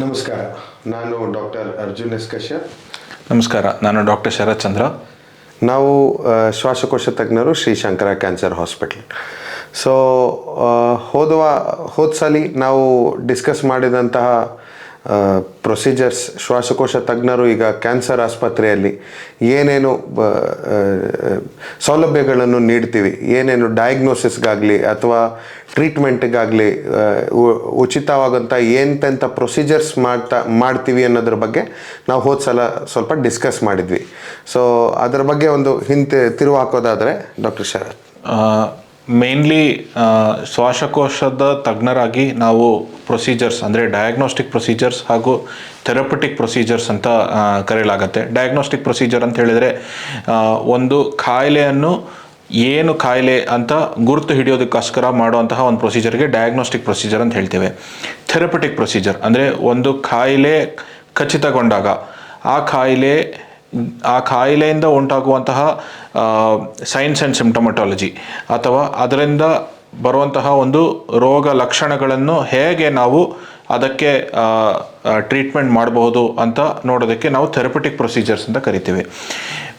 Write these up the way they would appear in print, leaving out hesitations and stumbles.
ನಮಸ್ಕಾರ, ನಾನು doctor Arjun S Kashyap. ನಮಸ್ಕಾರ, ನಾನು ಡಾಕ್ಟರ್ ಶರತ್ ಚಂದ್ರ. ನಾವು ಶ್ವಾಸಕೋಶ ತಜ್ಞರು Shri Shankara cancer hospital. So ಹೋದ ಸಲ ನಾವು ಡಿಸ್ಕಸ್ ಮಾಡಿದಂತಹ ಪ್ರೊಸೀಜರ್ಸ್, ಶ್ವಾಸಕೋಶ ತಜ್ಞರು ಈಗ ಕ್ಯಾನ್ಸರ್ ಆಸ್ಪತ್ರೆಯಲ್ಲಿ ಏನೇನು ಸೌಲಭ್ಯಗಳನ್ನು ನೀಡ್ತೀವಿ, ಏನೇನು ಡಯಾಗ್ನೋಸಿಸ್ಗಾಗಲಿ ಅಥವಾ ಟ್ರೀಟ್ಮೆಂಟ್ಗಾಗಲಿ ಉಚಿತವಾದಂಥ ಎಂತೆಂಥ ಪ್ರೊಸೀಜರ್ಸ್ ಮಾಡ್ತೀವಿ ಅನ್ನೋದ್ರ ಬಗ್ಗೆ ನಾವು ಹೋದ ಸಲ ಸ್ವಲ್ಪ ಡಿಸ್ಕಸ್ ಮಾಡಿದ್ವಿ. ಸೊ ಅದರ ಬಗ್ಗೆ ಒಂದು ತಿರುವು ಹಾಕೋದಾದರೆ ಡಾಕ್ಟರ್ ಶರತ್. ಮೇನ್ಲಿ ಶ್ವಾಸಕೋಶದ ತಜ್ಞರಾಗಿ ನಾವು ಪ್ರೊಸೀಜರ್ಸ್ ಅಂದರೆ ಡಯಾಗ್ನೋಸ್ಟಿಕ್ ಪ್ರೊಸೀಜರ್ಸ್ ಹಾಗೂ ಥೆರಪಟಿಕ್ ಪ್ರೊಸೀಜರ್ಸ್ ಅಂತ ಕರೆಯಲಾಗತ್ತೆ. ಡಯಾಗ್ನೋಸ್ಟಿಕ್ ಪ್ರೊಸೀಜರ್ ಅಂತ ಹೇಳಿದರೆ ಒಂದು ಕಾಯಿಲೆಯನ್ನು ಏನು ಕಾಯಿಲೆ ಅಂತ ಗುರುತು ಹಿಡಿಯೋದಕ್ಕೋಸ್ಕರ ಮಾಡುವಂತಹ ಒಂದು ಪ್ರೊಸೀಜರ್ಗೆ ಡಯಾಗ್ನೋಸ್ಟಿಕ್ ಪ್ರೊಸೀಜರ್ ಅಂತ ಹೇಳ್ತೇವೆ. ಥೆರಪಟಿಕ್ ಪ್ರೊಸೀಜರ್ ಅಂದರೆ ಒಂದು ಕಾಯಿಲೆ ಖಚಿತಗೊಂಡಾಗ ಆ ಕಾಯಿಲೆಯಿಂದ ಉಂಟಾಗುವಂತಹ ಸೈನ್ಸ್ ಆ್ಯಂಡ್ ಸಿಂಪ್ಟಮಟಾಲಜಿ ಅಥವಾ ಅದರಿಂದ ಬರುವಂತಹ ಒಂದು ರೋಗ ಲಕ್ಷಣಗಳನ್ನು ಹೇಗೆ ನಾವು ಅದಕ್ಕೆ ಟ್ರೀಟ್ಮೆಂಟ್ ಮಾಡಬಹುದು ಅಂತ ನೋಡೋದಕ್ಕೆ ನಾವು ಥೆರಪಟಿಕ್ ಪ್ರೊಸೀಜರ್ಸ್ ಅಂತ ಕರಿತೀವಿ.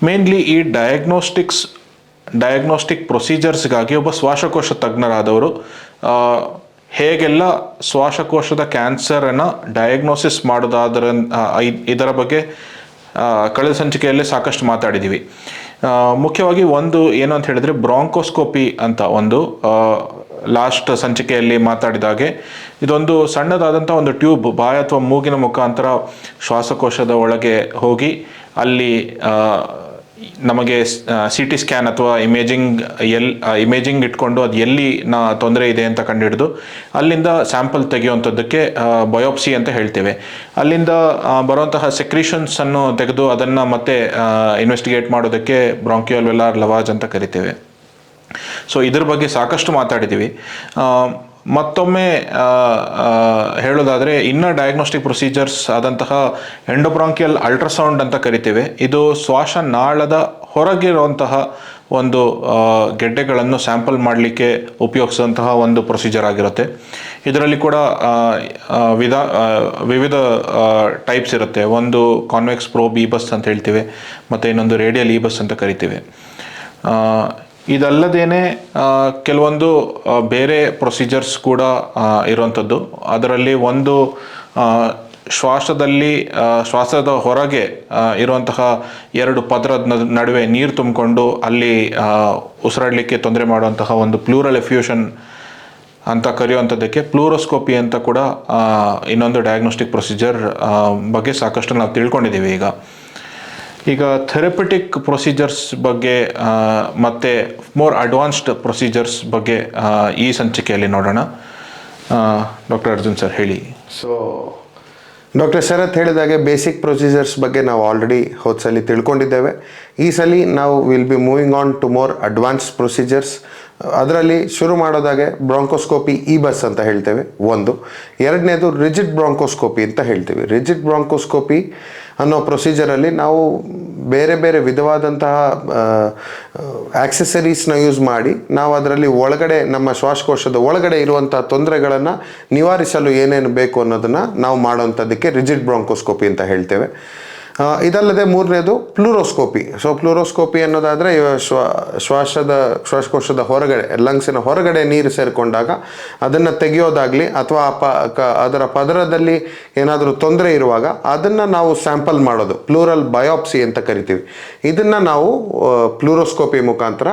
ಮೇನ್ಲಿ ಈ ಡಯಾಗ್ನೋಸ್ಟಿಕ್ ಪ್ರೊಸೀಜರ್ಸ್ಗಾಗಿ ಒಬ್ಬ ಶ್ವಾಸಕೋಶ ತಜ್ಞರಾದವರು ಹೇಗೆಲ್ಲ ಶ್ವಾಸಕೋಶದ ಕ್ಯಾನ್ಸರನ್ನು ಡಯಾಗ್ನೋಸಿಸ್ ಮಾಡೋದಾದ್ರ ಇದರ ಬಗ್ಗೆ ಕಳೆದ ಸಂಚಿಕೆಯಲ್ಲೇ ಸಾಕಷ್ಟು ಮಾತಾಡಿದ್ದೀವಿ. ಮುಖ್ಯವಾಗಿ ಒಂದು ಏನು ಅಂತ ಹೇಳಿದರೆ ಬ್ರಾಂಕೋಸ್ಕೋಪಿ ಅಂತ ಒಂದು ಲಾಸ್ಟ್ ಸಂಚಿಕೆಯಲ್ಲಿ ಮಾತಾಡಿದಾಗೆ ಇದೊಂದು ಸಣ್ಣದಾದಂಥ ಒಂದು ಟ್ಯೂಬ್ ಬಾಯಿ ಅಥವಾ ಮೂಗಿನ ಮುಖಾಂತರ ಶ್ವಾಸಕೋಶದ ಒಳಗೆ ಹೋಗಿ ಅಲ್ಲಿ ನಮಗೆ CT ಸ್ಕ್ಯಾನ್ ಅಥವಾ ಇಮೇಜಿಂಗ್ ಇಟ್ಕೊಂಡು ಅದು ಎಲ್ಲಿ ತೊಂದರೆ ಇದೆ ಅಂತ ಕಂಡುಹಿಡಿದು ಅಲ್ಲಿಂದ ಸ್ಯಾಂಪಲ್ ತೆಗೆಯುವಂಥದ್ದಕ್ಕೆ ಬಯೋಪ್ಸಿ ಅಂತ ಹೇಳ್ತೇವೆ. ಅಲ್ಲಿಂದ ಬರುವಂತಹ ಸೆಕ್ರೀಷನ್ಸನ್ನು ತೆಗೆದು ಅದನ್ನು ಮತ್ತೆ ಇನ್ವೆಸ್ಟಿಗೇಟ್ ಮಾಡೋದಕ್ಕೆ ಬ್ರಾಂಕಿಯೋಲ್ ವೆಲಾರ್ ಲವಾಜ್ ಅಂತ ಕರಿತೇವೆ. ಸೊ ಇದ್ರ ಬಗ್ಗೆ ಸಾಕಷ್ಟು ಮಾತಾಡಿದ್ದೀವಿ. ಮತ್ತೊಮ್ಮೆ ಹೇಳೋದಾದರೆ ಇನ್ನು ಡಯಾಗ್ನೋಸ್ಟಿಕ್ ಪ್ರೊಸೀಜರ್ಸ್ ಆದಂತಹ ಎಂಡೋಬ್ರಾಂಕಿಯಲ್ ಅಲ್ಟ್ರಾಸೌಂಡ್ ಅಂತ ಕರಿತೇವೆ. ಇದು ಶ್ವಾಸನಾಳದ ಹೊರಗಿರುವಂತಹ ಒಂದು ಗೆಡ್ಡೆಗಳನ್ನು ಸ್ಯಾಂಪಲ್ ಮಾಡಲಿಕ್ಕೆ ಉಪಯೋಗಿಸುವಂತಹ ಒಂದು ಪ್ರೊಸೀಜರ್ ಆಗಿರುತ್ತೆ. ಇದರಲ್ಲಿ ಕೂಡ ವಿವಿಧ ಟೈಪ್ಸ್ ಇರುತ್ತೆ. ಒಂದು ಕಾನ್ವೆಕ್ಸ್ ಪ್ರೋಬ್ ಇಬಸ್ ಅಂತ ಹೇಳ್ತೀವಿ, ಮತ್ತು ಇನ್ನೊಂದು ರೇಡಿಯಲ್ ಇಬಸ್ ಅಂತ ಕರಿತೀವಿ. ಇದಲ್ಲದೇನೆ ಕೆಲವೊಂದು ಬೇರೆ ಪ್ರೊಸೀಜರ್ಸ್ ಕೂಡ ಇರುವಂಥದ್ದು. ಅದರಲ್ಲಿ ಒಂದು ಶ್ವಾಸದ ಹೊರಗೆ ಇರುವಂತಹ ಎರಡು ಪದರದ ನಡುವೆ ನೀರು ತುಂಬಿಕೊಂಡು ಅಲ್ಲಿ ಉಸಿರಾಡಲಿಕ್ಕೆ ತೊಂದರೆ ಮಾಡುವಂತಹ ಒಂದು ಪ್ಲೂರಲ್ ಎಫ್ಯೂಷನ್ ಅಂತ ಕರೆಯುವಂಥದ್ದಕ್ಕೆ ಪ್ಲೂರೋಸ್ಕೋಪಿ ಅಂತ ಕೂಡ ಇನ್ನೊಂದು ಡಯಾಗ್ನೋಸ್ಟಿಕ್ ಪ್ರೊಸೀಜರ್ ಬಗ್ಗೆ ಸಾಕಷ್ಟು ನಾವು ತಿಳ್ಕೊಂಡಿದ್ದೀವಿ. ಈಗ ಥೆರಪಟಿಕ್ ಪ್ರೊಸೀಜರ್ಸ್ ಬಗ್ಗೆ ಮತ್ತು ಮೋರ್ ಅಡ್ವಾನ್ಸ್ಡ್ ಪ್ರೊಸೀಜರ್ಸ್ ಬಗ್ಗೆ ಈ ಸಂಚಿಕೆಯಲ್ಲಿ ನೋಡೋಣ. ಡಾಕ್ಟರ್ ಅರ್ಜುನ್ ಸರ್ ಹೇಳಿ. ಸೊ ಡಾಕ್ಟರ್ ಶರತ್ ಹೇಳಿದಾಗೆ ಬೇಸಿಕ್ ಪ್ರೊಸೀಜರ್ಸ್ ಬಗ್ಗೆ ನಾವು ಆಲ್ರೆಡಿ ಹೋದ ಸಲ ತಿಳ್ಕೊಂಡಿದ್ದೇವೆ. ಈ ಸಲ ನಾವು will be moving on to more advance procedures. ಅದರಲ್ಲಿ ಶುರು ಮಾಡೋದಾಗೆ ಬ್ರಾಂಕೋಸ್ಕೋಪಿ ಇಬಸ್ ಅಂತ ಹೇಳ್ತೇವೆ ಒಂದು. ಎರಡನೇದು ರಿಜಿಡ್ ಬ್ರಾಂಕೋಸ್ಕೋಪಿ ಅಂತ ಹೇಳ್ತೀವಿ. ರಿಜಿಡ್ ಬ್ರಾಂಕೋಸ್ಕೋಪಿ ಅನ್ನೋ ಪ್ರೊಸೀಜರಲ್ಲಿ ನಾವು ಬೇರೆ ಬೇರೆ ವಿಧವಾದಂತಹ ಆಕ್ಸೆಸರೀಸ್ನ ಯೂಸ್ ಮಾಡಿ ನಾವು ಅದರಲ್ಲಿ ಒಳಗಡೆ ನಮ್ಮ ಶ್ವಾಸಕೋಶದ ಒಳಗಡೆ ಇರುವಂಥ ತೊಂದರೆಗಳನ್ನು ನಿವಾರಿಸಲು ಏನೇನು ಬೇಕು ಅನ್ನೋದನ್ನು ನಾವು ಮಾಡೋವಂಥದ್ದಕ್ಕೆ ರಿಜಿಡ್ ಬ್ರಾಂಕೋಸ್ಕೋಪಿ ಅಂತ ಹೇಳ್ತೇವೆ. ಇದಲ್ಲದೆ ಮೂರನೇದು ಪ್ಲೂರೋಸ್ಕೋಪಿ. ಸೊ ಪ್ಲೂರೋಸ್ಕೋಪಿ ಅನ್ನೋದಾದರೆ ಶ್ವಾಸಕೋಶದ ಹೊರಗಡೆ, ಲಂಗ್ಸಿನ ಹೊರಗಡೆ ನೀರು ಸೇರಿಕೊಂಡಾಗ ಅದನ್ನು ತೆಗೆಯೋದಾಗಲಿ ಅಥವಾ ಅದರ ಪದರದಲ್ಲಿ ಏನಾದರೂ ತೊಂದರೆ ಇರುವಾಗ ಅದನ್ನು ನಾವು ಸ್ಯಾಂಪಲ್ ಮಾಡೋದು, ಪ್ಲೂರಲ್ ಬಯೋಪ್ಸಿ ಅಂತ ಕರಿತೀವಿ. ಇದನ್ನು ನಾವು ಪ್ಲೂರೋಸ್ಕೋಪಿ ಮುಖಾಂತರ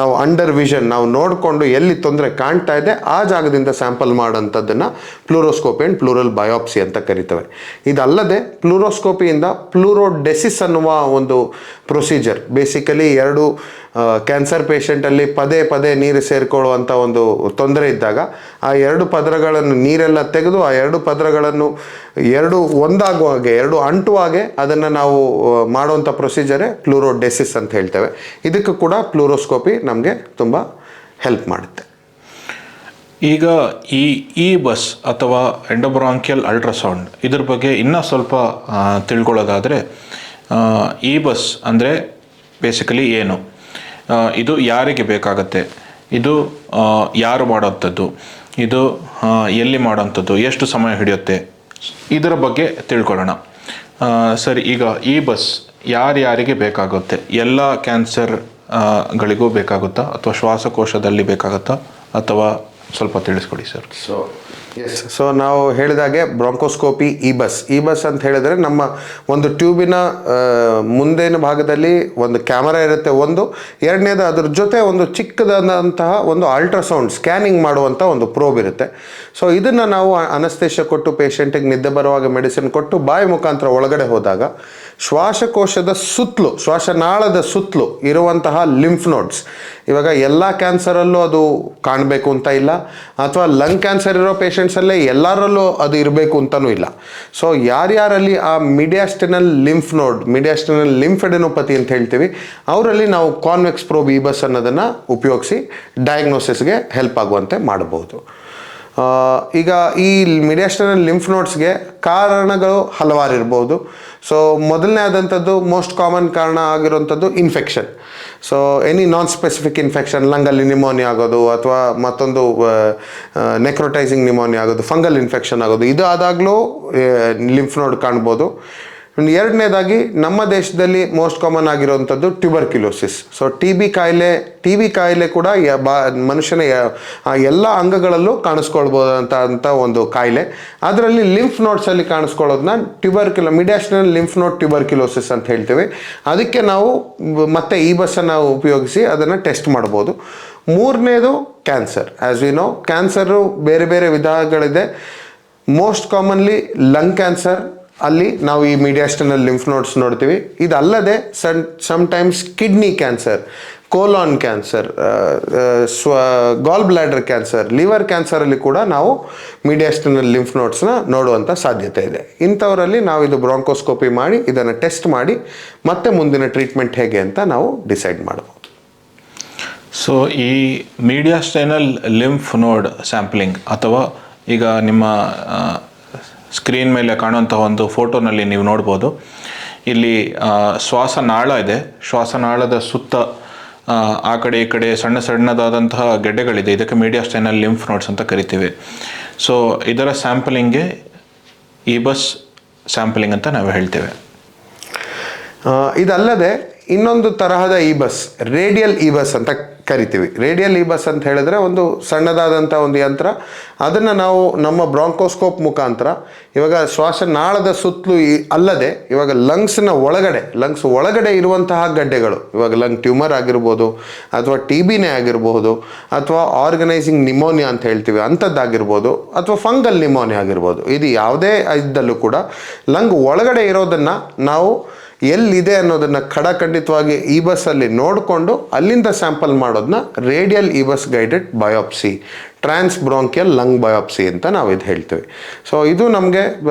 ನಾವು ಅಂಡರ್ ವಿಷನ್ ನಾವು ನೋಡಿಕೊಂಡು ಎಲ್ಲಿ ತೊಂದರೆ ಕಾಣ್ತಾ ಇದೆ ಆ ಜಾಗದಿಂದ ಸ್ಯಾಂಪಲ್ ಮಾಡೋಂಥದ್ದನ್ನು ಪ್ಲೂರೋಸ್ಕೋಪಿ ಆ್ಯಂಡ್ ಪ್ಲೂರಲ್ ಬಯೋಪ್ಸಿ ಅಂತ ಕರಿತೇವೆ. ಇದಲ್ಲದೆ ಪ್ಲೂರೋಸ್ಕೋಪಿಯಿಂದ ಪ್ಲೂರೋಡೆಸಿಸ್ ಅನ್ನುವ ಒಂದು ಪ್ರೊಸೀಜರ್, ಬೇಸಿಕಲಿ ಎರಡು ಕ್ಯಾನ್ಸರ್ ಪೇಷಂಟಲ್ಲಿ ಪದೇ ಪದೇ ನೀರು ಸೇರಿಕೊಳ್ಳುವಂಥ ಒಂದು ತೊಂದರೆ ಇದ್ದಾಗ ಆ ಎರಡು ಪದರಗಳನ್ನು ನೀರೆಲ್ಲ ತೆಗೆದು ಆ ಎರಡು ಪದರಗಳನ್ನು ಒಂದಾಗುವ ಹಾಗೆ, ಅಂಟುವ ಹಾಗೆ ಅದನ್ನು ನಾವು ಮಾಡುವಂಥ ಪ್ರೊಸೀಜರೇ ಪ್ಲೂರೋಡೆಸಿಸ್ ಅಂತ ಹೇಳ್ತೇವೆ. ಇದಕ್ಕೂ ಕೂಡ ಪ್ಲೂರೋಸ್ಕೋಪಿ ನಮಗೆ ತುಂಬ ಹೆಲ್ಪ್ ಮಾಡುತ್ತೆ. ಈಗ ಈ ಬಸ್ ಅಥವಾ ಎಂಡೋಬ್ರಾಂಕಿಯಲ್ ಅಲ್ಟ್ರಾಸೌಂಡ್ ಇದ್ರ ಬಗ್ಗೆ ಇನ್ನೂ ಸ್ವಲ್ಪ ತಿಳ್ಕೊಳ್ಳೋದಾದರೆ, ಈ ಬಸ್ ಅಂದರೆ ಬೇಸಿಕಲಿ ಏನು, ಇದು ಯಾರಿಗೆ ಬೇಕಾಗತ್ತೆ, ಇದು ಯಾರು ಮಾಡೋಂಥದ್ದು, ಇದು ಎಲ್ಲಿ ಮಾಡೋಂಥದ್ದು, ಎಷ್ಟು ಸಮಯ ಹಿಡಿಯುತ್ತೆ, ಇದರ ಬಗ್ಗೆ ತಿಳ್ಕೊಳ್ಳೋಣ. ಸರಿ, ಈಗ ಈ ಬಸ್ ಯಾರ್ಯಾರಿಗೆ ಬೇಕಾಗುತ್ತೆ? ಎಲ್ಲ ಕ್ಯಾನ್ಸರ್ ಗಳಿಗೂ ಬೇಕಾಗುತ್ತಾ ಅಥವಾ ಶ್ವಾಸಕೋಶದಲ್ಲಿ ಬೇಕಾಗುತ್ತಾ ಅಥವಾ ಸ್ವಲ್ಪ ತಿಳಿಸ್ಕೊಡಿ ಸರ್. ಸೊ ನಾವು ಹೇಳಿದಾಗೆ ಬ್ರಾಂಕೋಸ್ಕೋಪಿ ಈ ಬಸ್ ಅಂತ ಹೇಳಿದ್ರೆ ನಮ್ಮ ಒಂದು ಟ್ಯೂಬಿನ ಮುಂದಿನ ಭಾಗದಲ್ಲಿ ಒಂದು ಕ್ಯಾಮರಾ ಇರುತ್ತೆ. ಎರಡನೇದು ಅದ್ರ ಜೊತೆ ಒಂದು ಚಿಕ್ಕದಾದಂತಹ ಒಂದು ಅಲ್ಟ್ರಾಸೌಂಡ್ ಸ್ಕ್ಯಾನಿಂಗ್ ಮಾಡುವಂಥ ಒಂದು ಪ್ರೋಬ್ ಇರುತ್ತೆ. ಸೊ ಇದನ್ನು ನಾವು ಅನಸ್ತೇಷ ಕೊಟ್ಟು ಪೇಷಂಟಿಗೆ ನಿದ್ದೆ ಬರುವಾಗ ಮೆಡಿಸಿನ್ ಕೊಟ್ಟು ಬಾಯಿ ಮುಖಾಂತರ ಒಳಗಡೆ ಹೋದಾಗ ಶ್ವಾಸಕೋಶದ ಸುತ್ತಲೂ, ಶ್ವಾಸನಾಳದ ಸುತ್ತಲೂ ಇರುವಂತಹ ಲಿಂಫ್ ನೋಡ್ಸ್, ಇವಾಗ ಎಲ್ಲ ಕ್ಯಾನ್ಸರಲ್ಲೂ ಅದು ಕಾಣಬೇಕು ಅಂತ ಇಲ್ಲ, ಅಥವಾ ಲಂಗ್ ಕ್ಯಾನ್ಸರ್ ಇರೋ ಪೇಷಂಟ್ಸಲ್ಲೇ ಎಲ್ಲರಲ್ಲೂ ಅದು ಇರಬೇಕು ಅಂತಲೂ ಇಲ್ಲ. ಸೊ ಯಾರ್ಯಾರಲ್ಲಿ ಆ ಮಿಡಿಯಾಸ್ಟಿನಲ್ ಲಿಂಫ್ ನೋಡ್, ಮಿಡಿಯಾಸ್ಟಿನಲ್ ಲಿಂಫೆಡೆನೋಪತಿ ಅಂತ ಹೇಳ್ತೀವಿ, ಅವರಲ್ಲಿ ನಾವು ಕಾನ್ವೆಕ್ಸ್ ಪ್ರೋಬ್ ಈ ಬಸ್ ಅನ್ನೋದನ್ನು ಉಪಯೋಗಿಸಿ ಡಯಾಗ್ನೋಸಿಸ್ಗೆ ಹೆಲ್ಪ್ ಆಗುವಂತೆ ಮಾಡಬಹುದು. ಈಗ ಈ ಮಿಡಿಯಾಸ್ಟಿನಲ್ ಲಿಂಫ್ ನೋಡ್ಸ್ಗೆ ಕಾರಣಗಳು ಹಲವಾರು ಇರ್ಬೋದು. ಸೊ ಮೊದಲನೇ ಆದಂಥದ್ದು ಮೋಸ್ಟ್ ಕಾಮನ್ ಕಾರಣ ಆಗಿರುವಂಥದ್ದು infection. So any non specific infection, ಲಂಗಲ್ಲಿ ನಿಮೋನಿಯಾ ಆಗೋದು ಅಥವಾ ಮತ್ತೊಂದು ನೆಕ್ರೋಟೈಸಿಂಗ್ ನಿಮೋನಿಯಾ ಆಗೋದು, ಫಂಗಲ್ ಇನ್ಫೆಕ್ಷನ್ ಆಗೋದು, ಇದು ಆದಾಗಲೂ ಲಿಂಫ್ ನೋಡ್ ಕಾಣ್ಬೋದು. ಎರಡನೇದಾಗಿ ನಮ್ಮ ದೇಶದಲ್ಲಿ ಮೋಸ್ಟ್ ಕಾಮನ್ ಆಗಿರುವಂಥದ್ದು ಟ್ಯೂಬರ್ಕ್ಯುಲೋಸಿಸ್. ಸೊ ಟಿ ಬಿ ಕಾಯಿಲೆ ಕೂಡ ಮನುಷ್ಯನ ಎಲ್ಲ ಅಂಗಗಳಲ್ಲೂ ಕಾಣಿಸ್ಕೊಳ್ಬೋದಂತ ಒಂದು ಕಾಯಿಲೆ. ಅದರಲ್ಲಿ ಲಿಂಫ್ ನೋಡ್ಸಲ್ಲಿ ಕಾಣಿಸ್ಕೊಳ್ಳೋದನ್ನ ಮಿಡಿಯಾಸ್ಟಿನಲ್ ಲಿಂಫ್ ನೋಡ್ ಟ್ಯೂಬರ್ಕ್ಯುಲೋಸಿಸ್ ಅಂತ ಹೇಳ್ತೀವಿ. ಅದಕ್ಕೆ ನಾವು ಮತ್ತೆ ಈ ಬಸ್ಸನ್ನು ಉಪಯೋಗಿಸಿ ಅದನ್ನು ಟೆಸ್ಟ್ ಮಾಡ್ಬೋದು. ಮೂರನೇದು cancer. As we know, cancer ಬೇರೆ ಬೇರೆ ವಿಧಗಳಿದೆ. ಮೋಸ್ಟ್ ಕಾಮನ್ಲಿ ಲಂಗ್ ಕ್ಯಾನ್ಸರ್, ಅಲ್ಲಿ ನಾವು ಈ ಮಿಡಿಯಾಸ್ಟಿನಲ್ ಲಿಂಫ್ ನೋಡ್ಸ್ ನೋಡ್ತೀವಿ. ಇದಲ್ಲದೆ sometimes kidney cancer, colon cancer, gall bladder cancer, liver ಕ್ಯಾನ್ಸರಲ್ಲಿ ಕೂಡ ನಾವು ಮಿಡಿಯಾಸ್ಟಿನಲ್ ಲಿಂಫ್ ನೋಡ್ಸ್ನ ನೋಡುವಂಥ ಸಾಧ್ಯತೆ ಇದೆ. ಇಂಥವರಲ್ಲಿ ನಾವು ಇದು ಬ್ರಾಂಕೋಸ್ಕೋಪಿ ಮಾಡಿ ಇದನ್ನು ಟೆಸ್ಟ್ ಮಾಡಿ ಮತ್ತೆ ಮುಂದಿನ ಟ್ರೀಟ್ಮೆಂಟ್ ಹೇಗೆ ಅಂತ ನಾವು ಡಿಸೈಡ್ ಮಾಡ್ಬೋದು. ಸೊ ಈ ಮೀಡಿಯಾಸ್ಟೈನಲ್ ಲಿಂಫ್ ನೋಡ್ ಸ್ಯಾಂಪ್ಲಿಂಗ್, ಅಥವಾ ಈಗ ನಿಮ್ಮ ಸ್ಕ್ರೀನ್ ಮೇಲೆ ಕಾಣುವಂಥ ಒಂದು ಫೋಟೋನಲ್ಲಿ ನೀವು ನೋಡ್ಬೋದು, ಇಲ್ಲಿ ಶ್ವಾಸನಾಳ ಇದೆ. ಶ್ವಾಸನಾಳದ ಸುತ್ತ ಆ ಕಡೆ ಈ ಕಡೆ ಸಣ್ಣದಾದಂತಹ ಗೆಡ್ಡೆಗಳಿದೆ. ಇದಕ್ಕೆ ಮೀಡಿಯಾಸ್ಟೈನಲ್ ಲಿಂಫ್ ನೋಡ್ಸ್ ಅಂತ ಕರಿತೀವಿ. ಸೊ ಇದರ ಸ್ಯಾಂಪಲಿಂಗ್ಗೆ ಈ ಬಸ್ ಸ್ಯಾಂಪಲಿಂಗ್ ಅಂತ ನಾವು ಹೇಳ್ತೇವೆ. ಇದಲ್ಲದೆ ಇನ್ನೊಂದು ತರಹದ ಈ ಬಸ್, ರೇಡಿಯಲ್ ಈ ಬಸ್ ಅಂತ ಕರಿತೀವಿ. ರೇಡಿಯಲ್ ಈ ಬಸ್ ಅಂತ ಹೇಳಿದ್ರೆ ಒಂದು ಸಣ್ಣದಾದಂಥ ಒಂದು ಯಂತ್ರ. ಅದನ್ನು ನಾವು ನಮ್ಮ ಬ್ರಾಂಕೋಸ್ಕೋಪ್ ಮುಖಾಂತರ ಇವಾಗ ಶ್ವಾಸನಾಳದ ಸುತ್ತಲೂ ಅಲ್ಲದೆ ಇವಾಗ ಲಂಗ್ಸ್ ಒಳಗಡೆ ಇರುವಂತಹ ಗಡ್ಡೆಗಳು, ಇವಾಗ ಲಂಗ್ ಟ್ಯೂಮರ್ ಆಗಿರ್ಬೋದು ಅಥವಾ ಟಿ ಬಿನೇ ಆಗಿರ್ಬೋದು ಅಥವಾ ಆರ್ಗನೈಸಿಂಗ್ ನಿಮೋನಿಯಾ ಅಂತ ಹೇಳ್ತೀವಿ ಅಂಥದ್ದಾಗಿರ್ಬೋದು ಅಥವಾ ಫಂಗಲ್ ನಿಮೋನಿಯಾ ಆಗಿರ್ಬೋದು, ಇದು ಯಾವುದೇ ಇದ್ದಲ್ಲೂ ಕೂಡ ಲಂಗ್ ಒಳಗಡೆ ಇರೋದನ್ನು ನಾವು ಎಲ್ಲಿದೆ ಅನ್ನೋದನ್ನು ಖಡಾಖಂಡಿತವಾಗಿ ಈ ಬಸ್ಸಲ್ಲಿ ನೋಡಿಕೊಂಡು ಅಲ್ಲಿಂದ ಸ್ಯಾಂಪಲ್ ಮಾಡೋದನ್ನ ರೇಡಿಯಲ್ ಈ ಬಸ್ ಗೈಡೆಡ್ ಬಯೋಪ್ಸಿ, ಟ್ರಾನ್ಸ್ ಬ್ರಾಂಕಿಯಲ್ ಲಂಗ್ ಬಯೋಪ್ಸಿ ಅಂತ ನಾವು ಇದು ಹೇಳ್ತೀವಿ. ಸೊ ಇದು ನಮಗೆ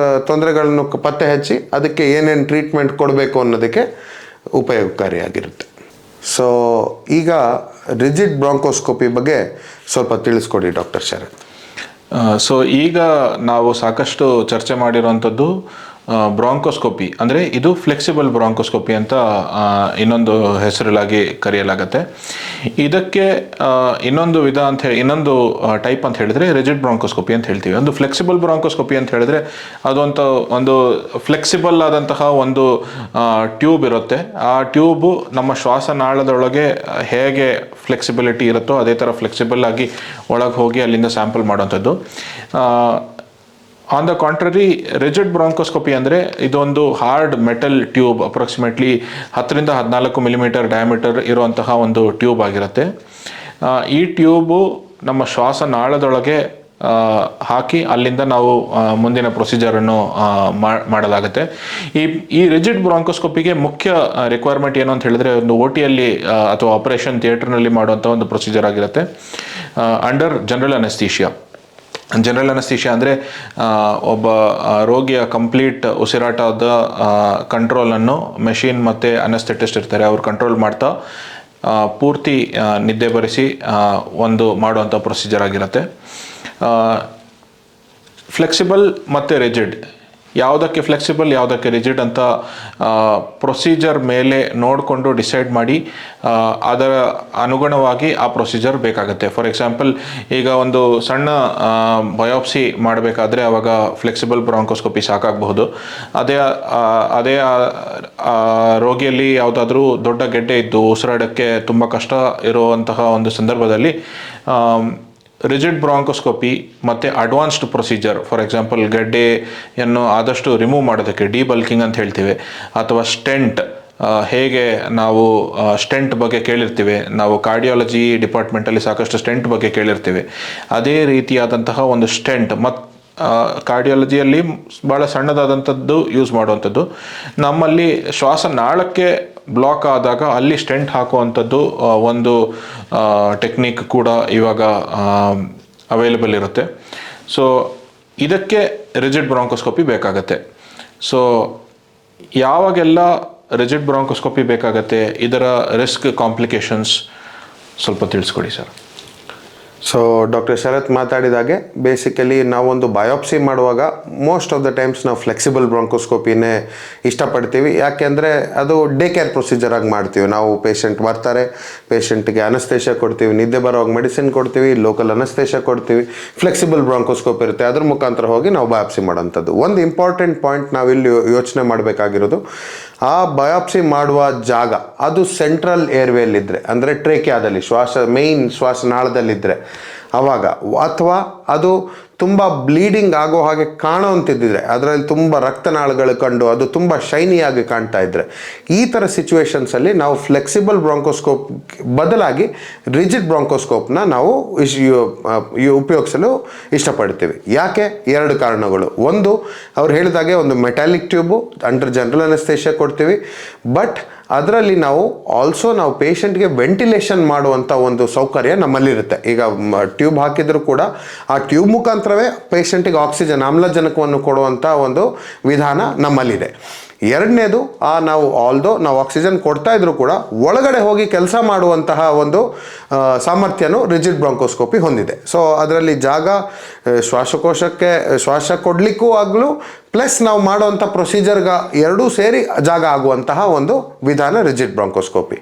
ತೊಂದರೆಗಳನ್ನು ಪತ್ತೆ ಹಚ್ಚಿ ಅದಕ್ಕೆ ಏನೇನು ಟ್ರೀಟ್ಮೆಂಟ್ ಕೊಡಬೇಕು ಅನ್ನೋದಕ್ಕೆ ಉಪಯೋಗಕಾರಿಯಾಗಿರುತ್ತೆ. ಸೊ ಈಗ ರಿಜಿಡ್ ಬ್ರಾಂಕೋಸ್ಕೋಪಿ ಬಗ್ಗೆ ಸ್ವಲ್ಪ ತಿಳಿಸ್ಕೊಡಿ ಡಾಕ್ಟರ್ ಶರತ್. ಸೊ ಈಗ ನಾವು ಸಾಕಷ್ಟು ಚರ್ಚೆ ಮಾಡಿರುವಂಥದ್ದು ಬ್ರಾಂಕೋಸ್ಕೋಪಿ, ಅಂದರೆ ಇದು ಫ್ಲೆಕ್ಸಿಬಲ್ ಬ್ರಾಂಕೋಸ್ಕೋಪಿ ಅಂತ ಇನ್ನೊಂದು ಹೆಸರಲಾಗಿ ಕರೆಯಲಾಗುತ್ತೆ. ಇದಕ್ಕೆ ಇನ್ನೊಂದು ವಿಧ ಅಂತ ಹೇಳಿ, ಇನ್ನೊಂದು ಟೈಪ್ ಅಂತ ಹೇಳಿದ್ರೆ ರಿಜಿಡ್ ಬ್ರಾಂಕೋಸ್ಕೋಪಿ ಅಂತ ಹೇಳ್ತೀವಿ. ಒಂದು ಫ್ಲೆಕ್ಸಿಬಲ್ ಬ್ರಾಂಕೋಸ್ಕೋಪಿ ಅಂತ ಹೇಳಿದ್ರೆ ಒಂದು ಫ್ಲೆಕ್ಸಿಬಲ್ ಆದಂತಹ ಒಂದು ಟ್ಯೂಬ್ ಇರುತ್ತೆ. ಆ ಟ್ಯೂಬು ನಮ್ಮ ಶ್ವಾಸನಾಳದೊಳಗೆ ಹೇಗೆ ಫ್ಲೆಕ್ಸಿಬಿಲಿಟಿ ಇರುತ್ತೋ ಅದೇ ಥರ ಫ್ಲೆಕ್ಸಿಬಲ್ ಆಗಿ ಒಳಗೆ ಹೋಗಿ ಅಲ್ಲಿಂದ ಸ್ಯಾಂಪಲ್ ಮಾಡುವಂಥದ್ದು. On the contrary, rigid bronchoscopy ಅಂದರೆ ಇದೊಂದು hard metal tube, approximately 10 to 14 millimetre diameter ಇರುವಂತಹ ಒಂದು ಟ್ಯೂಬ್ ಆಗಿರುತ್ತೆ. ಈ ಟ್ಯೂಬು ನಮ್ಮ ಶ್ವಾಸನಾಳದೊಳಗೆ ಹಾಕಿ ಅಲ್ಲಿಂದ ನಾವು ಮುಂದಿನ ಪ್ರೊಸೀಜರನ್ನು ಮಾಡಲಾಗುತ್ತೆ. ಈ ರಿಜಿಡ್ ಬ್ರಾಂಕೋಸ್ಕೋಪಿಗೆ ಮುಖ್ಯ ರಿಕ್ವೈರ್ಮೆಂಟ್ ಏನು ಅಂತ ಹೇಳಿದ್ರೆ, ಒಂದು OTಯಲ್ಲಿ ಅಥವಾ ಆಪರೇಷನ್ ಥಿಯೇಟರ್ನಲ್ಲಿ ಮಾಡುವಂಥ ಒಂದು ಪ್ರೊಸೀಜರ್ ಆಗಿರುತ್ತೆ ಅಂಡರ್ ಜನರಲ್ ಅನೆಸ್ಥೀಷಿಯಾ. ಜನರಲ್ ಅನೆಸ್ಥೀಷಿಯಾ ಅಂದರೆ ಒಬ್ಬ ರೋಗಿಯ ಕಂಪ್ಲೀಟ್ ಉಸಿರಾಟದ ಕಂಟ್ರೋಲನ್ನು ಮೆಷಿನ್ ಮತ್ತು ಅನೆಸ್ಥೆಟಿಸ್ಟ್ ಇರ್ತಾರೆ, ಅವ್ರು ಕಂಟ್ರೋಲ್ ಮಾಡ್ತಾ ಪೂರ್ತಿ ನಿದ್ದೆ ಬರೆಸಿ ಒಂದು ಮಾಡುವಂಥ ಪ್ರೊಸೀಜರ್ ಆಗಿರುತ್ತೆ. ಫ್ಲೆಕ್ಸಿಬಲ್ ಮತ್ತು ರಿಜಿಡ್ ಯಾವುದಕ್ಕೆ ಫ್ಲೆಕ್ಸಿಬಲ್ ಯಾವುದಕ್ಕೆ ರಿಜಿಡ್ ಅಂತ ಪ್ರೊಸೀಜರ್ ಮೇಲೆ ನೋಡಿಕೊಂಡು ಡಿಸೈಡ್ ಮಾಡಿ ಅದರ ಅನುಗುಣವಾಗಿ ಆ ಪ್ರೊಸೀಜರ್ ಬೇಕಾಗುತ್ತೆ. ಫಾರ್ ಎಕ್ಸಾಂಪಲ್, ಈಗ ಒಂದು ಸಣ್ಣ ಬಯೋಪ್ಸಿ ಮಾಡಬೇಕಾದ್ರೆ ಅವಾಗ ಫ್ಲೆಕ್ಸಿಬಲ್ ಬ್ರಾಂಕೋಸ್ಕೋಪಿ ಸಾಕಾಗಬಹುದು. ಅದೇ ರೋಗಿಯಲ್ಲಿ ಯಾವುದಾದ್ರೂ ದೊಡ್ಡ ಗೆಡ್ಡೆ ಇದ್ದು ಉಸಿರಾಡೋಕ್ಕೆ ತುಂಬ ಕಷ್ಟ ಇರುವಂತಹ ಒಂದು ಸಂದರ್ಭದಲ್ಲಿ ರಿಜಿಡ್ ಬ್ರಾಂಕೋಸ್ಕೋಪಿ ಮತ್ತು ಅಡ್ವಾನ್ಸ್ಡ್ ಪ್ರೊಸೀಜರ್, ಫಾರ್ ಎಕ್ಸಾಂಪಲ್ ಗೆಡ್ಡೆಯನ್ನು ಆದಷ್ಟು ರಿಮೂವ್ ಮಾಡೋದಕ್ಕೆ ಡಿಬಲ್ಕಿಂಗ್ ಅಂತ ಹೇಳ್ತೀವಿ, ಅಥವಾ ಸ್ಟೆಂಟ್, ಹೇಗೆ ನಾವು ಸ್ಟೆಂಟ್ ಬಗ್ಗೆ ಕೇಳಿರ್ತೀವಿ, ನಾವು ಕಾರ್ಡಿಯಾಲಜಿ ಡಿಪಾರ್ಟ್ಮೆಂಟಲ್ಲಿ ಸಾಕಷ್ಟು ಸ್ಟೆಂಟ್ ಬಗ್ಗೆ ಕೇಳಿರ್ತೀವಿ. ಅದೇ ರೀತಿಯಾದಂತಹ ಒಂದು ಸ್ಟೆಂಟ್ ಕಾರ್ಡಿಯಾಲಜಿಯಲ್ಲಿ ಭಾಳ ಸಣ್ಣದಾದಂಥದ್ದು ಯೂಸ್ ಮಾಡುವಂಥದ್ದು. ನಮ್ಮಲ್ಲಿ ಶ್ವಾಸನಾಳಕ್ಕೆ ಬ್ಲಾಕ್ ಆದಾಗ ಅಲ್ಲಿ ಸ್ಟೆಂಟ್ ಹಾಕುವಂಥದ್ದು ಒಂದು ಟೆಕ್ನಿಕ್ ಕೂಡ ಇವಾಗ ಅವೈಲೇಬಲ್ ಇರುತ್ತೆ. ಸೊ ಇದಕ್ಕೆ ರಿಜಿಡ್ ಬ್ರಾಂಕೋಸ್ಕೋಪಿ ಬೇಕಾಗತ್ತೆ. ಸೊ ಯಾವಾಗೆಲ್ಲ ರಿಜಿಡ್ ಬ್ರಾಂಕೋಸ್ಕೋಪಿ ಬೇಕಾಗತ್ತೆ, ಇದರ ರಿಸ್ಕ್ ಕಾಂಪ್ಲಿಕೇಶನ್ಸ್ ಸ್ವಲ್ಪ ತಿಳಿಸ್ಕೊಡಿ ಸರ್. ಸೊ ಡಾಕ್ಟರ್ ಶರತ್ ಮಾತಾಡಿದಾಗೆ ಬೇಸಿಕಲಿ ನಾವೊಂದು ಬಯೋಪ್ಸಿ ಮಾಡುವಾಗ ಮೋಸ್ಟ್ ಆಫ್ ದ ಟೈಮ್ಸ್ ನಾವು ಫ್ಲೆಕ್ಸಿಬಲ್ ಬ್ರಾಂಕೋಸ್ಕೋಪಿನೇ ಇಷ್ಟಪಡ್ತೀವಿ. ಯಾಕೆಂದರೆ ಅದು ಡೇ ಕೇರ್ ಪ್ರೊಸೀಜರ್ ಆಗಿ ಮಾಡ್ತೀವಿ. ನಾವು ಪೇಷಂಟ್ ಬರ್ತಾರೆ, ಪೇಷಂಟ್ಗೆ ಅನಸ್ತೇಷ ಕೊಡ್ತೀವಿ, ನಿದ್ದೆ ಬರೋವಾಗ ಮೆಡಿಸಿನ್ ಕೊಡ್ತೀವಿ, ಲೋಕಲ್ ಅನಸ್ತೇಷ ಕೊಡ್ತೀವಿ, ಫ್ಲೆಕ್ಸಿಬಲ್ ಬ್ರಾಂಕೋಸ್ಕೋಪ್ ಇರುತ್ತೆ, ಅದ್ರ ಮುಖಾಂತರ ಹೋಗಿ ನಾವು ಬಯೋಪ್ಸಿ ಮಾಡೋಂಥದ್ದು. ಒಂದು ಇಂಪಾರ್ಟೆಂಟ್ ಪಾಯಿಂಟ್ ನಾವಿಲ್ಲಿ ಯೋಚನೆ ಮಾಡಬೇಕಾಗಿರೋದು, ಆ ಬಯೋಪ್ಸಿ ಮಾಡುವ ಜಾಗ ಅದು ಸೆಂಟ್ರಲ್ ಏರ್ವೇಲಿದ್ದರೆ, ಅಂದರೆ ಟ್ರೇಕಿಯಾದಲ್ಲಿ ಮೇಯ್ನ್ ಶ್ವಾಸನಾಳದಲ್ಲಿದ್ದರೆ ಆವಾಗ, ಅಥವಾ ಅದು ತುಂಬ ಬ್ಲೀಡಿಂಗ್ ಆಗೋ ಹಾಗೆ ಕಾಣುವಂತಿದ್ದರೆ, ಅದರಲ್ಲಿ ತುಂಬ ರಕ್ತನಾಳಗಳು ಕಂಡು ಅದು ತುಂಬ ಶೈನಿಯಾಗಿ ಕಾಣ್ತಾ ಇದ್ದರೆ, ಈ ಥರ ಸಿಚುವೇಶನ್ಸಲ್ಲಿ ನಾವು ಫ್ಲೆಕ್ಸಿಬಲ್ ಬ್ರಾಂಕೋಸ್ಕೋಪ್ ಬದಲಾಗಿ ರಿಜಿಡ್ ಬ್ರಾಂಕೋಸ್ಕೋಪ್ನ ನಾವು ಉಪಯೋಗಿಸಲು ಇಷ್ಟಪಡ್ತೀವಿ. ಯಾಕೆ? ಎರಡು ಕಾರಣಗಳು. ಒಂದು, ಅವ್ರು ಹೇಳಿದಾಗೆ ಒಂದು metallic tube under general anaesthesia ಕೊಡ್ತೀವಿ, ಬಟ್ ಅದರಲ್ಲಿ ನಾವು ಪೇಷಂಟ್ಗೆ ವೆಂಟಿಲೇಷನ್ ಮಾಡುವಂಥ ಒಂದು ಸೌಕರ್ಯ ನಮ್ಮಲ್ಲಿರುತ್ತೆ. ಈಗ ಟ್ಯೂಬ್ ಹಾಕಿದರೂ ಕೂಡ ಆ ಟ್ಯೂಬ್ ಮುಖಾಂತರವೇ ಪೇಷಂಟಿಗೆ ಆಕ್ಸಿಜನ್, ಆಮ್ಲಜನಕವನ್ನು ಕೊಡುವಂಥ ಒಂದು ವಿಧಾನ ನಮ್ಮಲ್ಲಿದೆ. ಎರಡನೇದು, ನಾವು ಆಕ್ಸಿಜನ್ ಕೊಡ್ತಾ ಇದ್ರೂ ಕೂಡ ಒಳಗಡೆ ಹೋಗಿ ಕೆಲಸ ಮಾಡುವಂತಹ ಒಂದು ಸಾಮರ್ಥ್ಯನೂ ರಿಜಿಡ್ ಬ್ರಾಂಕೋಸ್ಕೋಪಿ ಹೊಂದಿದೆ. ಸೊ ಅದರಲ್ಲಿ ಜಾಗ ಶ್ವಾಸಕೋಶಕ್ಕೆ ಶ್ವಾಸ ಕೊಡಲಿಕ್ಕೂ ಆಗಲು ಪ್ಲಸ್ ನಾವು ಮಾಡುವಂಥ ಪ್ರೊಸೀಜರ್ಗೆ ಎರಡೂ ಸೇರಿ ಜಾಗ ಆಗುವಂತಹ ಒಂದು ವಿಧಾನ ರಿಜಿಡ್ ಬ್ರಾಂಕೋಸ್ಕೋಪಿ.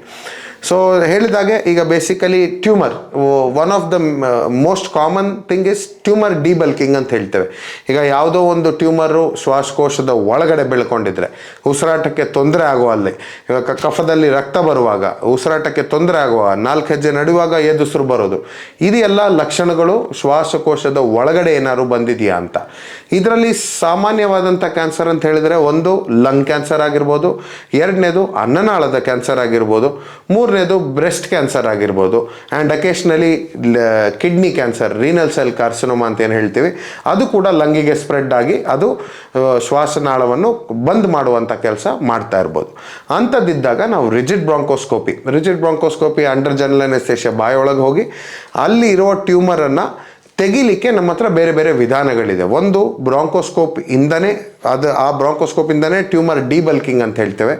ಸೊ ಹೇಳಿದಾಗೆ ಈಗ basically tumour, one of the most common thing is tumour debulking ಅಂತ ಹೇಳ್ತೇವೆ. ಈಗ ಯಾವುದೋ ಒಂದು ಟ್ಯೂಮರು ಶ್ವಾಸಕೋಶದ ಒಳಗಡೆ ಬೆಳ್ಕೊಂಡಿದ್ರೆ ಉಸಿರಾಟಕ್ಕೆ ತೊಂದರೆ ಆಗುವಲ್ಲಿ, ಇವಾಗ ಕಫದಲ್ಲಿ ರಕ್ತ ಬರುವಾಗ ಉಸಿರಾಟಕ್ಕೆ ತೊಂದರೆ ಆಗುವ, 4 ಹೆಜ್ಜೆ ನಡೆಯುವಾಗ ಎದುಸಿರು ಬರೋದು, ಇದೆಲ್ಲ ಲಕ್ಷಣಗಳು ಶ್ವಾಸಕೋಶದ ಒಳಗಡೆ ಏನಾದ್ರು ಬಂದಿದೆಯಾ ಅಂತ. ಇದರಲ್ಲಿ ಸಾಮಾನ್ಯವಾದಂಥ ಕ್ಯಾನ್ಸರ್ ಅಂತ ಹೇಳಿದರೆ, ಒಂದು ಲಂಗ್ ಕ್ಯಾನ್ಸರ್ ಆಗಿರ್ಬೋದು, ಎರಡನೇದು ಅನ್ನನಾಳದ ಕ್ಯಾನ್ಸರ್ ಆಗಿರ್ಬೋದು, ಮೂರನೇದು ಬ್ರೆಸ್ಟ್ ಕ್ಯಾನ್ಸರ್ ಆಗಿರ್ಬೋದು, and ಅಕೇಶ್ನಲಿ kidney cancer, renal cell carcinoma ಅಂತ ಏನು ಹೇಳ್ತೀವಿ, ಅದು ಕೂಡ ಲಂಗಿಗೆ ಸ್ಪ್ರೆಡ್ ಆಗಿ ಅದು ಶ್ವಾಸನಾಳವನ್ನು ಬಂದ್ ಮಾಡುವಂಥ ಕೆಲಸ ಮಾಡ್ತಾ ಇರ್ಬೋದು. ಅಂಥದ್ದಿದ್ದಾಗ ನಾವು rigid bronchoscopy under general anaesthesia ಬಾಯೊಳಗೆ ಹೋಗಿ ಅಲ್ಲಿ ಇರುವ ಟ್ಯೂಮರನ್ನು ತೆಗಿಲಿಕ್ಕೆ ನಮ್ಮ ಹತ್ರ ಬೇರೆ ಬೇರೆ ವಿಧಾನಗಳಿದೆ. ಒಂದು, ಬ್ರಾಂಕೋಸ್ಕೋಪ್ ಇಂದನೇ ಆ ಬ್ರಾಂಕೋಸ್ಕೋಪಿಂದನೇ ಟ್ಯೂಮರ್ ಡಿಬಲ್ಕಿಂಗ್ ಅಂತ ಹೇಳ್ತೇವೆ,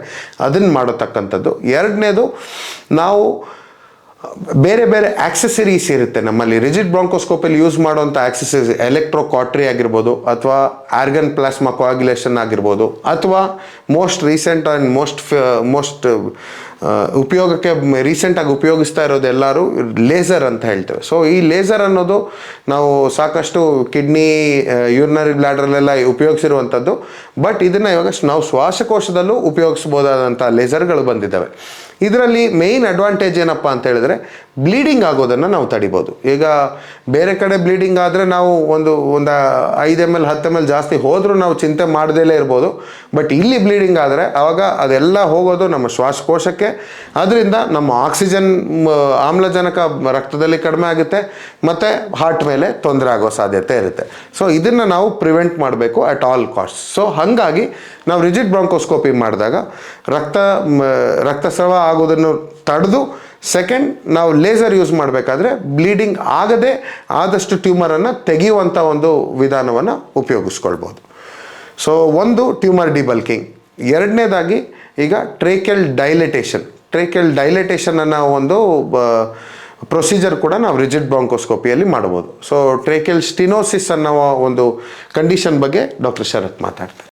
ಅದನ್ನು ಮಾಡತಕ್ಕಂಥದ್ದು. ಎರಡನೇದು, ನಾವು ಬೇರೆ ಬೇರೆ ಆಕ್ಸೆಸರೀಸ್ ಇರುತ್ತೆ ನಮ್ಮಲ್ಲಿ. ರಿಜಿಡ್ ಬ್ರಾಂಕೋಸ್ಕೋಪಲ್ಲಿ ಯೂಸ್ ಮಾಡುವಂಥ ಆಕ್ಸೆಸರೀಸ್ ಎಲೆಕ್ಟ್ರೋಕಾಟ್ರಿ ಆಗಿರ್ಬೋದು, ಅಥವಾ ಆರ್ಗನ್ ಪ್ಲಾಸ್ಮಾ ಕೋಯಾಗ್ಯುಲೇಷನ್ ಆಗಿರ್ಬೋದು, ಅಥವಾ ಮೋಸ್ಟ್ ರೀಸೆಂಟ್ ಆ್ಯಂಡ್ ಮೋಸ್ಟ್ ಉಪಯೋಗಕ್ಕೆ ರೀಸೆಂಟಾಗಿ ಉಪಯೋಗಿಸ್ತಾ ಇರೋದು ಎಲ್ಲರೂ ಲೇಸರ್ ಅಂತ ಹೇಳ್ತೇವೆ. ಸೊ ಈ ಲೇಸರ್ ಅನ್ನೋದು ನಾವು ಸಾಕಷ್ಟು ಕಿಡ್ನಿ, ಯೂರಿನರಿ ಬ್ಲ್ಯಾಡರಲ್ಲೆಲ್ಲ ಉಪಯೋಗಿಸಿರುವಂಥದ್ದು, ಬಟ್ ಇದನ್ನು ಇವಾಗ ನಾವು ಶ್ವಾಸಕೋಶದಲ್ಲೂ ಉಪಯೋಗಿಸ್ಬೋದಾದಂಥ ಲೇಸರ್ಗಳು ಬಂದಿದ್ದಾವೆ. ಇದರಲ್ಲಿ ಮೇಯ್ನ್ ಅಡ್ವಾಂಟೇಜ್ ಏನಪ್ಪ ಅಂತ ಹೇಳಿದ್ರೆ, ಬ್ಲೀಡಿಂಗ್ ಆಗೋದನ್ನು ನಾವು ತಡಿಬೋದು. ಈಗ ಬೇರೆ ಕಡೆ ಬ್ಲೀಡಿಂಗ್ ಆದರೆ ನಾವು ಒಂದು 5 ml 10 ml ಜಾಸ್ತಿ ಹೋದರೂ ನಾವು ಚಿಂತೆ ಮಾಡದೇಲೇ ಇರ್ಬೋದು, ಬಟ್ ಇಲ್ಲಿ ಬ್ಲೀಡಿಂಗ್ ಆದರೆ ಆವಾಗ ಅದೆಲ್ಲ ಹೋಗೋದು ನಮ್ಮ ಶ್ವಾಸಕೋಶಕ್ಕೆ, ಅದರಿಂದ ನಮ್ಮ ಆಕ್ಸಿಜನ್, ಆಮ್ಲಜನಕ ರಕ್ತದಲ್ಲಿ ಕಡಿಮೆ ಆಗುತ್ತೆ, ಮತ್ತು ಹಾರ್ಟ್ ಮೇಲೆ ತೊಂದರೆ ಆಗೋ ಸಾಧ್ಯತೆ ಇರುತ್ತೆ. ಸೊ ಇದನ್ನು ನಾವು ಪ್ರಿವೆಂಟ್ ಮಾಡಬೇಕು ಅಟ್ ಆಲ್ ಕಾಸ್ಟ್. ಸೊ ಹಾಗಾಗಿ ನಾವು ರಿಜಿಡ್ ಬ್ರಾಂಕೋಸ್ಕೋಪಿ ಮಾಡಿದಾಗ ರಕ್ತಸ್ರಾವ ಆಗೋದನ್ನು ತಡೆದು, ಸೆಕೆಂಡ್, ನಾವು ಲೇಸರ್ ಯೂಸ್ ಮಾಡಬೇಕಾದ್ರೆ ಬ್ಲೀಡಿಂಗ್ ಆಗದೆ ಆದಷ್ಟು ಟ್ಯೂಮರನ್ನು ತೆಗೆಯುವಂಥ ಒಂದು ವಿಧಾನವನ್ನು ಉಪಯೋಗಿಸ್ಕೊಳ್ಬೋದು. ಸೊ ಒಂದು, ಟ್ಯೂಮರ್ ಡಿಬಲ್ಕಿಂಗ್. ಎರಡನೇದಾಗಿ ಈಗ ಟ್ರೇಕೆಲ್ ಡೈಲೆಟೇಷನ್ ಅನ್ನೋ ಒಂದು ಪ್ರೊಸೀಜರ್ ಕೂಡ ನಾವು ರಿಜಿಡ್ ಬ್ರಾಂಕೋಸ್ಕೋಪಿಯಲ್ಲಿ ಮಾಡ್ಬೋದು. ಸೊ ಟ್ರೇಕೆಲ್ ಸ್ಟಿನೋಸಿಸ್ ಅನ್ನೋ ಒಂದು ಕಂಡೀಷನ್ ಬಗ್ಗೆ ಡಾಕ್ಟರ್ ಶರತ್ ಮಾತಾಡ್ತಾರೆ.